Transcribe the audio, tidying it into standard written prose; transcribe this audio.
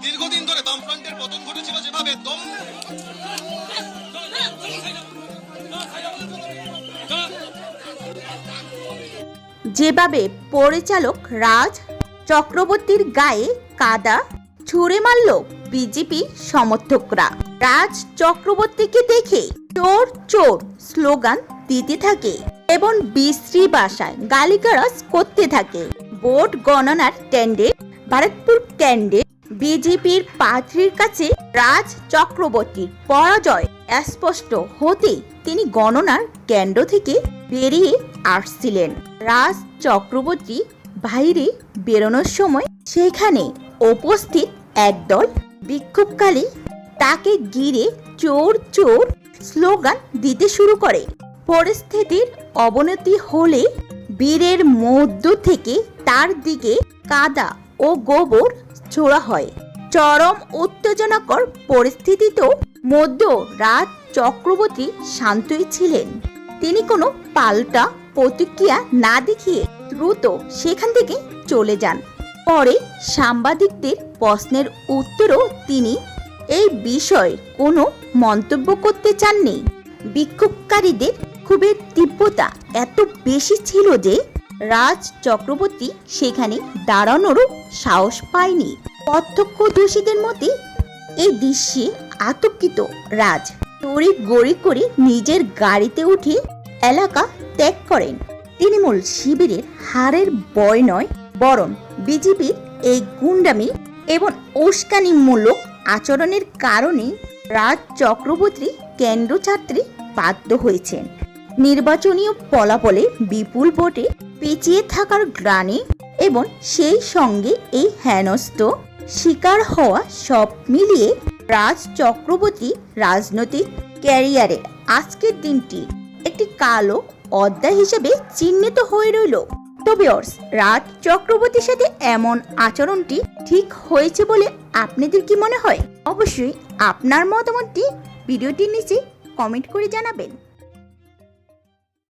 দীর্ঘদিন ধরে বামফ্রন্টের পতন ঘটেছিল যেভাবে যেভাবে পরিচালক রাজ চক্রবর্তীর গায়ে কাদা ছুঁড়ে মারল বিজেপি সমর্থকরা। রাজ চক্রবর্তীকে দেখে চোর চোর স্লোগান দিতে থাকে এবং বিশ্রী ভাষায় গালিগালাজ করতে থাকে। ভোট গণনার কেন্দ্রে ভারতপুর কেন্দ্রে বিজেপির প্রার্থীর কাছে রাজ চক্রবর্তীর পরাজয় স্পষ্ট হতে তিনি গণনার কেন্দ্র থেকে বেরিয়ে আসছিলেন। রাজ চক্রবর্তী বাইরে বেরোনোর সময় সেখানে উপস্থিত একদল বিক্ষোভকারী তাকে ঘিরে চোর চোর স্লোগান দিতে শুরু করে। পরিস্থিতির অবনতি হলে বীরের মধ্য থেকে তার দিকে কাদা ও গোবর ছোড়া হয়। চরম উত্তেজনাকর পরিস্থিতিতেও মধ্য রাজ চক্রবর্তী শান্তই ছিলেন। তিনি কোনো পাল্টা প্রতিক্রিয়া না দেখিয়ে দ্রুত সেখান থেকে চলে যান। পরে সাংবাদিকদের প্রশ্নের উত্তরেও তিনি এই বিষয়ে কোনো মন্তব্য করতে চাননি। বিক্ষোভকারীদের ক্ষোভের তীব্রতা এত বেশি ছিল যে রাজ চক্রবর্তী সেখানে দাঁড়ানোরও সাহস পায়নি। প্রত্যক্ষদর্শীদের মতে এই দৃশ্যে আতঙ্কিত রাজ তড়িঘড়ি করে নিজের গাড়িতে উঠে এলাকা ত্যাগ করেন। তৃণমূল শিবিরের হারের ভয় নয়, বরং বিজেপির এই গুন্ডামি এবং উস্কানিমূলক আচরণের কারণে রাজ চক্রবর্তী কেন্দ্র ছাড়তে বাধ্য হয়েছেন। নির্বাচনীয় ফলাফলে বিপুল ভোটে পিছিয়ে থাকার গ্লানি এবং সেই সঙ্গে এই হেনস্থ শিকার হওয়া সব মিলিয়ে রাজ চক্রবর্তী রাজনৈতিক ক্যারিয়ারের আজকের দিনটি একটি কালো অধ্যায় হিসেবে চিহ্নিত হয়ে রইল। তবে রাজ চক্রবর্তীর সাথে এমন আচরণটি ঠিক হয়েছে বলে আপনাদের কি মনে হয়? অবশ্যই আপনার মতামতটি ভিডিওটির নিচে কমেন্ট করে জানাবেন।